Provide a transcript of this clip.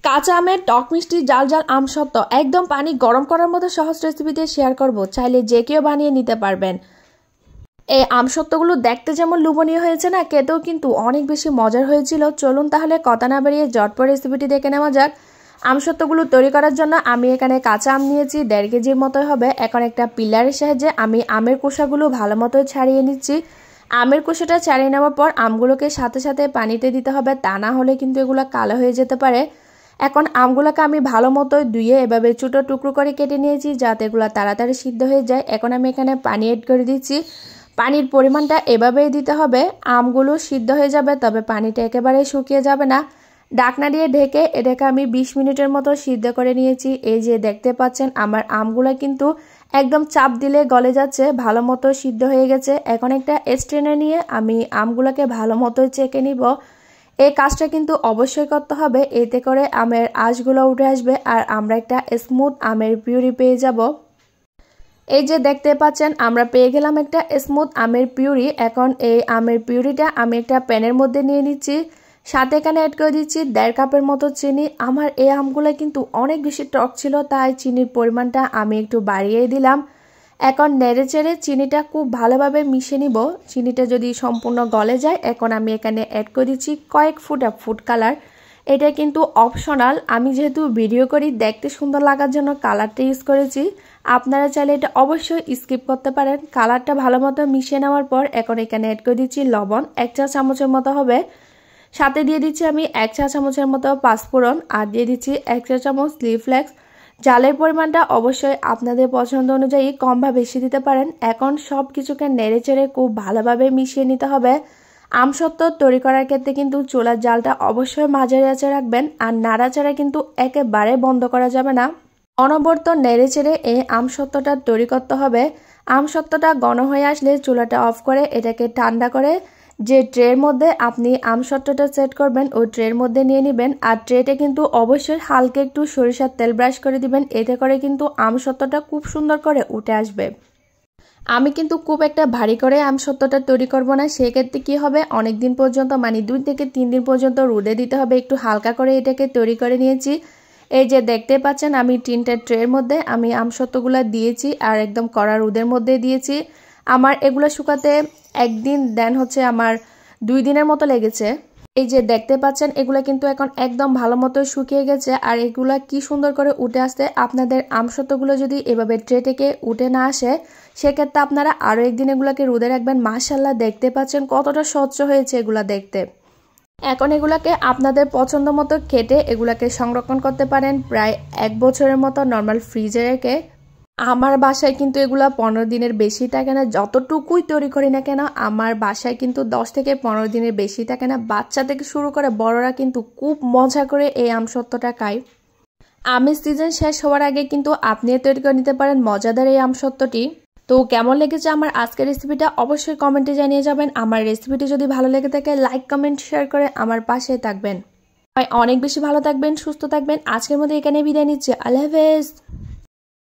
কাঁচা আমের টক মিষ্টি জাল জাল আমসত্ত্ব একদম পানি গরম করার মতো সহজ রেসিপি দিয়ে শেয়ার করব। চাইলে যে কেউ বানিয়ে নিতে পারবেন। এই আমসত্ত্বগুলো দেখতে যেমন লোভনীয় হয়েছে না, খেতেও কিন্তু অনেক বেশি মজার হয়েছিল। চলুন তাহলে কথা না বাড়িয়ে ঝটপট রেসিপিটি দেখে নেওয়া যাক। আমসত্ত্বগুলো তৈরি করার জন্য আমি এখানে কাঁচা আম নিয়েছি 1.5 কেজির মতো হবে। এখন একটা পিলারের সাহায্যে আমি আমের খোসাগুলো ভালো মতো ছাড়িয়ে নিচ্ছি। আমের খোসাটা ছাড়িয়ে নেওয়ার পর আমগুলোকে সাথে সাথে পানিতে দিতে হবে, তা না হলে কিন্তু এগুলো কালো হয়ে যেতে পারে। এখন আমগুলোকে আমি ভালো মতো ধুয়ে এভাবে ছোটো টুকরো করে কেটে নিয়েছি যাতে এগুলো তাড়াতাড়ি সিদ্ধ হয়ে যায়। এখন আমি এখানে পানি এড করে দিচ্ছি। পানির পরিমাণটা এভাবেই দিতে হবে, আমগুলো সিদ্ধ হয়ে যাবে, তবে পানিটা একেবারে শুকিয়ে যাবে না। ঢাকনা দিয়ে ঢেকে এটাকে আমি 20 মিনিটের মতো সিদ্ধ করে নিয়েছি। এই যে দেখতে পাচ্ছেন আমার আমগুলো কিন্তু একদম চাপ দিলে গলে যাচ্ছে, ভালো মতো সিদ্ধ হয়ে গেছে। এখন একটা স্ট্রেনার নিয়ে আমি আমগুলোকে ভালো মতো চেকে নিব। এই কাজটা কিন্তু অবশ্যই করতে হবে, এতে করে আমের আঁশগুলো উঠে আসবে আর আমরা একটা স্মুথ আমের পিউরি পেয়ে যাব। এই যে দেখতে পাচ্ছেন আমরা পেয়ে গেলাম একটা স্মুথ আমের পিউরি। এখন এই আমের পিউরিটা আমি একটা প্যানের মধ্যে নিয়ে নিচ্ছি, সাথে এখানে অ্যাড করে দিচ্ছি 1.5 কাপের মতো চিনি। আমার এই আমগুলো কিন্তু অনেক বেশি টক ছিল, তাই চিনির পরিমাণটা আমি একটু বাড়িয়ে দিলাম। এখন নেড়ে চেড়ে চিনিটা খুব ভালোভাবে মিশিয়ে নিব। চিনিটা যদি সম্পূর্ণ গলে যায়, এখন আমি এখানে অ্যাড করে দিচ্ছি কয়েক ফোঁটা ফুড কালার। এটা কিন্তু অপশনাল, আমি যেহেতু ভিডিও করি দেখতে সুন্দর লাগার জন্য কালারটা ইউজ করেছি। আপনারা চাইলে এটা অবশ্যই স্কিপ করতে পারেন। কালারটা ভালো মতো মিশিয়ে নেওয়ার পর এখন এখানে অ্যাড করে দিচ্ছি লবণ 1 চা চামচের মতো হবে। সাথে দিয়ে দিচ্ছি আমি 1 চা চামচের মতো পাঁচফোড়ন আর দিয়ে দিচ্ছি 1 চা চামচ চিলি ফ্লেক্স। জালের পরিমাণটা অবশ্যই আপনাদের পছন্দ অনুযায়ী কম বা বেশি দিতে পারেন। এখন সব কিছুকে নেড়ে চেড়ে খুব ভালোভাবে মিশিয়ে নিতে হবে। আমসত্ত্ব তৈরি করার ক্ষেত্রে কিন্তু চুলার জালটা অবশ্যই মাঝারি আঁচে রাখবেন আর নাড়াচাড়া কিন্তু একেবারে বন্ধ করা যাবে না। অনবরত নেড়ে চেড়ে এই আমসত্ত্বটা তৈরি করতে হবে। আমসত্ত্বটা ঘন হয়ে আসলে চুলাটা অফ করে এটাকে ঠান্ডা করে যে ট্রের মধ্যে আপনি আমসত্ত্বটা সেট করবেন ওই ট্রের মধ্যে নিয়ে নেবেন। আর ট্রেতে কিন্তু অবশ্যই হালকা একটু সরিষার তেল ব্রাশ করে দিবেন, এতে করে কিন্তু আমসত্ত্বটা খুব সুন্দর করে উঠে আসবে। আমি কিন্তু খুব একটা ভারী করে আমসত্ত্বটা তৈরি করব না, সেক্ষেত্রে কি হবে অনেক দিন পর্যন্ত মানে 2 থেকে 3 দিন পর্যন্ত রোদে দিতে হবে। একটু হালকা করে এটাকে তৈরি করে নিয়েছি। এই যে দেখতে পাচ্ছেন আমি 3টা ট্রের মধ্যে আমি আমসত্ত্বগুলো দিয়েছি আর একদম কড়া রোদের মধ্যে দিয়েছি। আমার এগুলো শুকাতে একদিন দেন হচ্ছে আমার 2 দিনের মতো লেগেছে। এই যে দেখতে পাচ্ছেন এগুলো কিন্তু এখন একদম ভালো মতো শুকিয়ে গেছে আর এগুলা কি সুন্দর করে উঠে আসতে। আপনাদের আমসত্ত্বগুলো যদি এভাবে ট্রে থেকে উঠে না আসে, সেক্ষেত্রে আপনারা আরও একদিন এগুলাকে রোদে রাখবেন। মাশাআল্লাহ দেখতে পাচ্ছেন কতটা স্বচ্ছ হয়েছে এগুলা দেখতে। এখন এগুলাকে আপনাদের পছন্দ মতো কেটে এগুলাকে সংরক্ষণ করতে পারেন প্রায় 1 বছরের মতো নর্মাল ফ্রিজে রেখে। আমার বাসায় কিন্তু এগুলা 15 দিনের বেশি থাকে না, যতটুকুই তৈরি করি না কেন আমার বাসায় কিন্তু 10 থেকে 15 দিনের বেশি থাকে না। বাচ্চা থেকে শুরু করে বড়রা কিন্তু খুব মজা করে এই আমসত্ত্বটা খায়। আমের সিজন শেষ হওয়ার আগে কিন্তু আপনি তৈরি করে নিতে পারেন মজাদার এই আমসত্ত্বটি। তো কেমন লেগেছে আমার আজকের রেসিপিটা অবশ্যই কমেন্টে জানিয়ে যাবেন। আমার রেসিপিটি যদি ভালো লেগে থাকে লাইক কমেন্ট শেয়ার করে আমার পাশে থাকবেন। অনেক বেশি ভালো থাকবেন, সুস্থ থাকবেন। আজকের মধ্যে এখানে বিদায় নিচ্ছি। আল্লাহ হাফেজ।